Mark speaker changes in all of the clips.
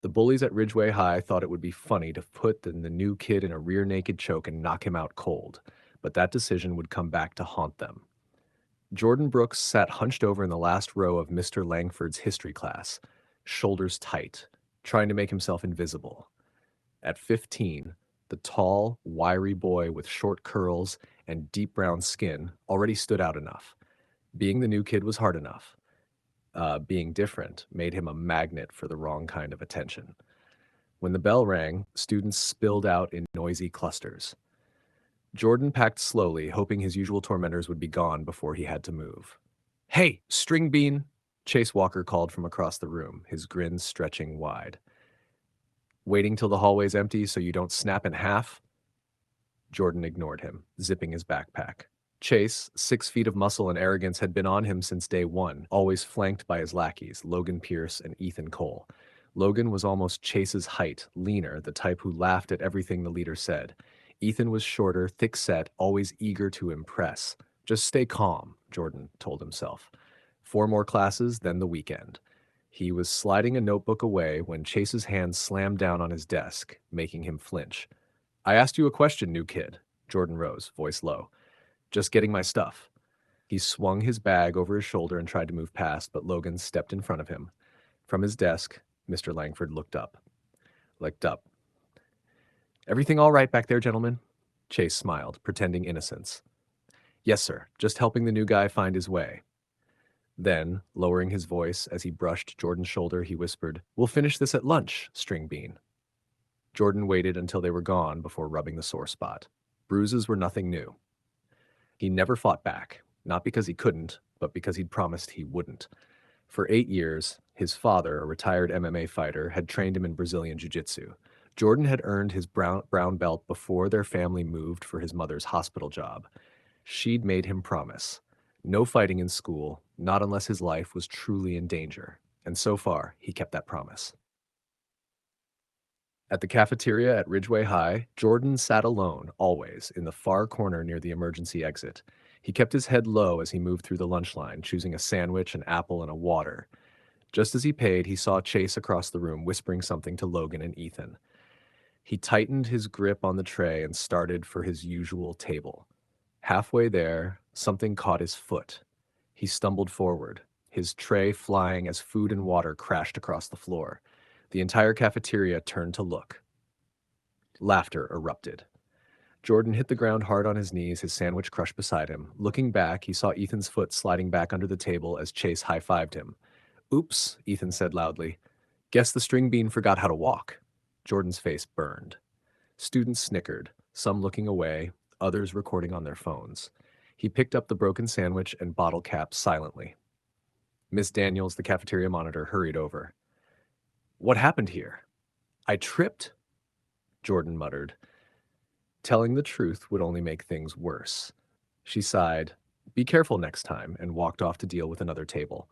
Speaker 1: The bullies at Ridgeway High thought it would be funny to put the new kid in a rear naked choke and knock him out cold, but that decision would come back to haunt them. Jordan Brooks sat hunched over in the last row of Mr. Langford's history class, shoulders tight, trying to make himself invisible. At 15, the tall, wiry boy with short curls and deep brown skin already stood out enough. Being the new kid was hard enough. Being different made him a magnet for the wrong kind of attention. When the bell rang, students spilled out in noisy clusters. Jordan packed slowly, hoping his usual tormentors would be gone before he had to move. "Hey, string bean!" Chase Walker called from across the room, his grin stretching wide. "Waiting till the hallway's empty so you don't snap in half?" Jordan ignored him, zipping his backpack. Chase, 6 feet of muscle and arrogance, had been on him since day one, always flanked by his lackeys, Logan Pierce and Ethan Cole. Logan was almost Chase's height, leaner, the type who laughed at everything the leader said. Ethan was shorter, thick-set, always eager to impress. Just stay calm, Jordan told himself. 4 more classes, then the weekend. He was sliding a notebook away when Chase's hand slammed down on his desk, making him flinch. "I asked you a question, new kid." Jordan rose, voice low. "Just getting my stuff." He swung his bag over his shoulder and tried to move past, but Logan stepped in front of him. From his desk, Mr. Langford looked up. Licked up. "Everything all right back there, gentlemen?" Chase smiled, pretending innocence. "Yes, sir. Just helping the new guy find his way." Then, lowering his voice as he brushed Jordan's shoulder, he whispered, "We'll finish this at lunch, String Bean." Jordan waited until they were gone before rubbing the sore spot. Bruises were nothing new. He never fought back, not because he couldn't, but because he'd promised he wouldn't. For 8 years, his father, a retired MMA fighter, had trained him in Brazilian Jiu-Jitsu. Jordan had earned his brown belt before their family moved for his mother's hospital job. She'd made him promise. No fighting in school, not unless his life was truly in danger. And so far, he kept that promise. At the cafeteria at Ridgeway High, Jordan sat alone, always, in the far corner near the emergency exit. He kept his head low as he moved through the lunch line, choosing a sandwich, an apple, and a water. Just as he paid, he saw Chase across the room whispering something to Logan and Ethan. He tightened his grip on the tray and started for his usual table. Halfway there, something caught his foot. He stumbled forward, his tray flying as food and water crashed across the floor. The entire cafeteria turned to look. Laughter erupted. Jordan hit the ground hard on his knees, his sandwich crushed beside him. Looking back, he saw Ethan's foot sliding back under the table as Chase high-fived him. "Oops," Ethan said loudly. "Guess the string bean forgot how to walk." Jordan's face burned. Students snickered, some looking away, others recording on their phones. He picked up the broken sandwich and bottle cap silently. Miss Daniels, the cafeteria monitor, hurried over. "What happened here?" "I tripped," Jordan muttered. Telling the truth would only make things worse. She sighed, "Be careful next time," and walked off to deal with another table.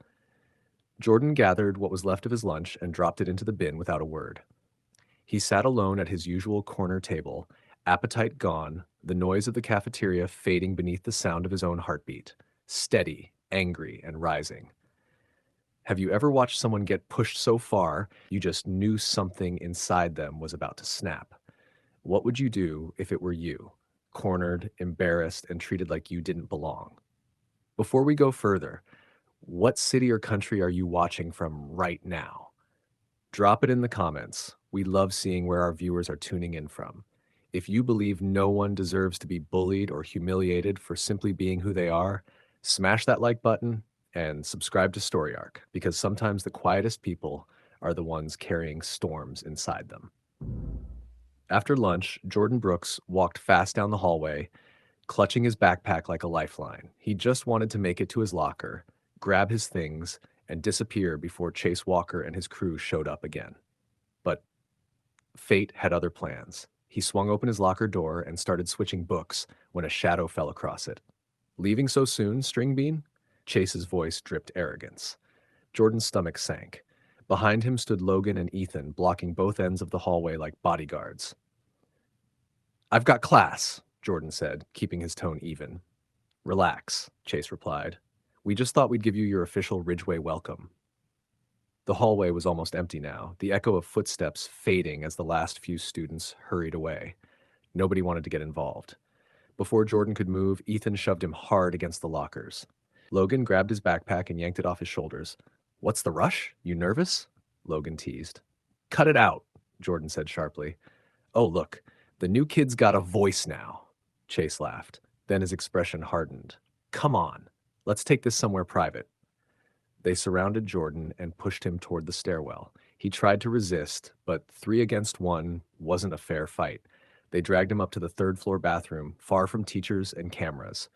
Speaker 1: Jordan gathered what was left of his lunch and dropped it into the bin without a word. He sat alone at his usual corner table, appetite gone, the noise of the cafeteria fading beneath the sound of his own heartbeat, steady, angry, and rising. Have you ever watched someone get pushed so far you just knew something inside them was about to snap? What would you do if it were you, cornered, embarrassed, and treated like you didn't belong? Before we go further, what city or country are you watching from right now? Drop it in the comments. We love seeing where our viewers are tuning in from. If you believe no one deserves to be bullied or humiliated for simply being who they are, smash that like button and subscribe to Story Arc, because sometimes the quietest people are the ones carrying storms inside them. After lunch, Jordan Brooks walked fast down the hallway, clutching his backpack like a lifeline. He just wanted to make it to his locker, grab his things, and disappear before Chase Walker and his crew showed up again. But fate had other plans. He swung open his locker door and started switching books when a shadow fell across it. "Leaving so soon, String Bean?" Chase's voice dripped arrogance. Jordan's stomach sank. Behind him stood Logan and Ethan, blocking both ends of the hallway like bodyguards. "I've got class," Jordan said, keeping his tone even. "Relax," Chase replied. "We just thought we'd give you your official Ridgeway welcome." The hallway was almost empty now, the echo of footsteps fading as the last few students hurried away. Nobody wanted to get involved. Before Jordan could move, Ethan shoved him hard against the lockers. Logan grabbed his backpack and yanked it off his shoulders. "What's the rush? You nervous?" Logan teased. "Cut it out," Jordan said sharply. "Oh, look, the new kid's got a voice now." Chase laughed. Then his expression hardened. "Come on, let's take this somewhere private." They surrounded Jordan and pushed him toward the stairwell. He tried to resist, but 3 against 1 wasn't a fair fight. They dragged him up to the third-floor bathroom, far from teachers and cameras.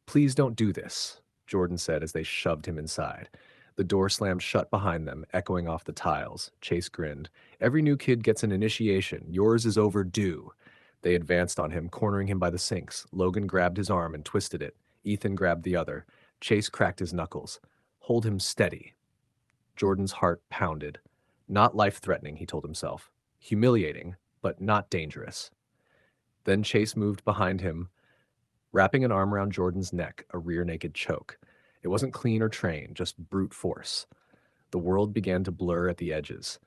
Speaker 1: "Please don't do this," Jordan said as they shoved him inside. The door slammed shut behind them, echoing off the tiles. Chase grinned. "Every new kid gets an initiation. Yours is overdue." They advanced on him, cornering him by the sinks. Logan grabbed his arm and twisted it. Ethan grabbed the other. Chase cracked his knuckles. "Hold him steady." Jordan's heart pounded. Not life-threatening, he told himself. Humiliating, but not dangerous. Then Chase moved behind him, wrapping an arm around Jordan's neck, a rear-naked choke. It wasn't clean or trained, just brute force. The world began to blur at the edges.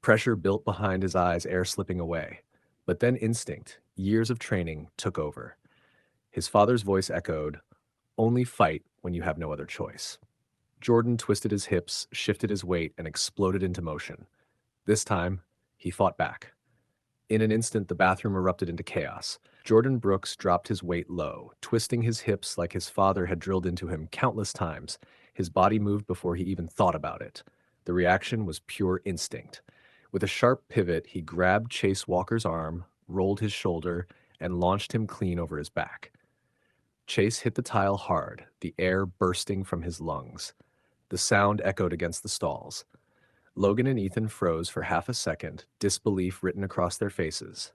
Speaker 1: Pressure built behind his eyes, air slipping away. But then instinct, years of training, took over. His father's voice echoed, "Only fight when you have no other choice." Jordan twisted his hips, shifted his weight, and exploded into motion. This time, he fought back. In an instant, the bathroom erupted into chaos. Jordan Brooks dropped his weight low, twisting his hips like his father had drilled into him countless times. His body moved before he even thought about it. The reaction was pure instinct. With a sharp pivot, he grabbed Chase Walker's arm, rolled his shoulder, and launched him clean over his back. Chase hit the tile hard, the air bursting from his lungs. The sound echoed against the stalls. Logan and Ethan froze for half a second, disbelief written across their faces.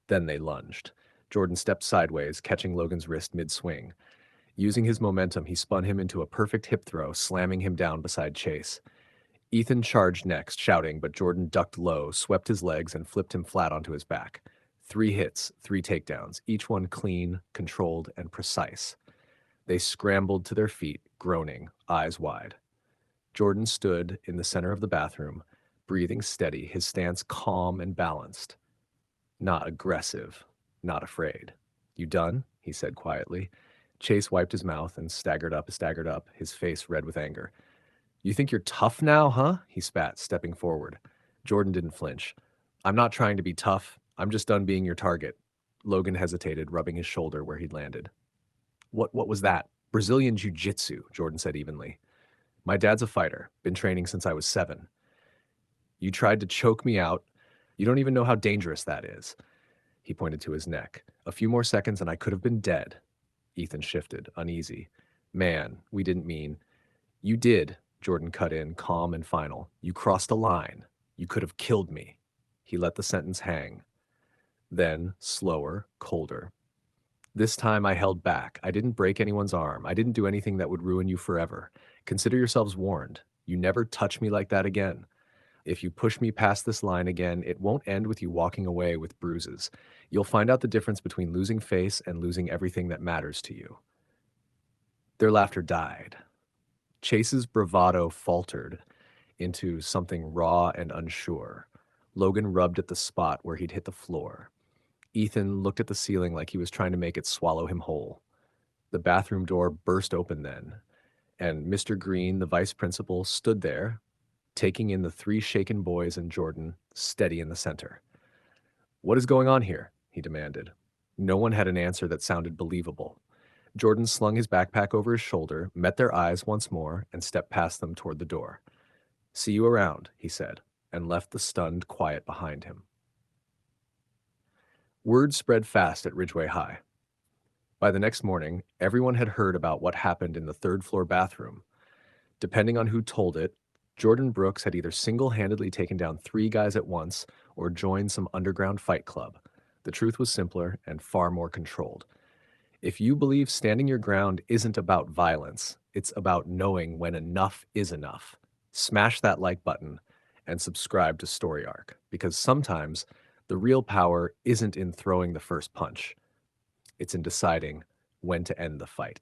Speaker 1: Then they lunged. Jordan stepped sideways, catching Logan's wrist mid-swing. Using his momentum, he spun him into a perfect hip throw, slamming him down beside Chase. Ethan charged next, shouting, but Jordan ducked low, swept his legs, and flipped him flat onto his back. 3 hits, 3 takedowns, each one clean, controlled, and precise. They scrambled to their feet, groaning, eyes wide. Jordan stood in the center of the bathroom, breathing steady, his stance calm and balanced. Not aggressive, not afraid. "You done?" he said quietly. Chase wiped his mouth and staggered up, his face red with anger. "You think you're tough now, huh?" he spat, stepping forward. Jordan didn't flinch. "I'm not trying to be tough. I'm just done being your target." Logan hesitated, rubbing his shoulder where he'd landed. What was that?" "Brazilian jiu-jitsu," Jordan said evenly. "My dad's a fighter, been training since I was 7. You tried to choke me out. You don't even know how dangerous that is." He pointed to his neck. "A few more seconds and I could have been dead." Ethan shifted, uneasy. "Man, we didn't mean—" "You did," Jordan cut in, calm and final. "You crossed a line. You could have killed me." He let the sentence hang. Then, slower, colder. "This time I held back. I didn't break anyone's arm. I didn't do anything that would ruin you forever. Consider yourselves warned. You never touch me like that again. If you push me past this line again, it won't end with you walking away with bruises. You'll find out the difference between losing face and losing everything that matters to you." Their laughter died. Chase's bravado faltered into something raw and unsure. Logan rubbed at the spot where he'd hit the floor. Ethan looked at the ceiling like he was trying to make it swallow him whole. The bathroom door burst open then, and Mr. Green, the vice principal, stood there, taking in the 3 shaken boys and Jordan, steady in the center. "What is going on here?" he demanded. No one had an answer that sounded believable. Jordan slung his backpack over his shoulder, met their eyes once more, and stepped past them toward the door. "See you around," he said, and left the stunned quiet behind him. Word spread fast at Ridgeway High. By the next morning, everyone had heard about what happened in the third-floor bathroom. Depending on who told it, Jordan Brooks had either single-handedly taken down 3 guys at once or joined some underground fight club. The truth was simpler and far more controlled. If you believe standing your ground isn't about violence, it's about knowing when enough is enough. Smash that like button and subscribe to Story Arc, because sometimes the real power isn't in throwing the first punch. It's in deciding when to end the fight.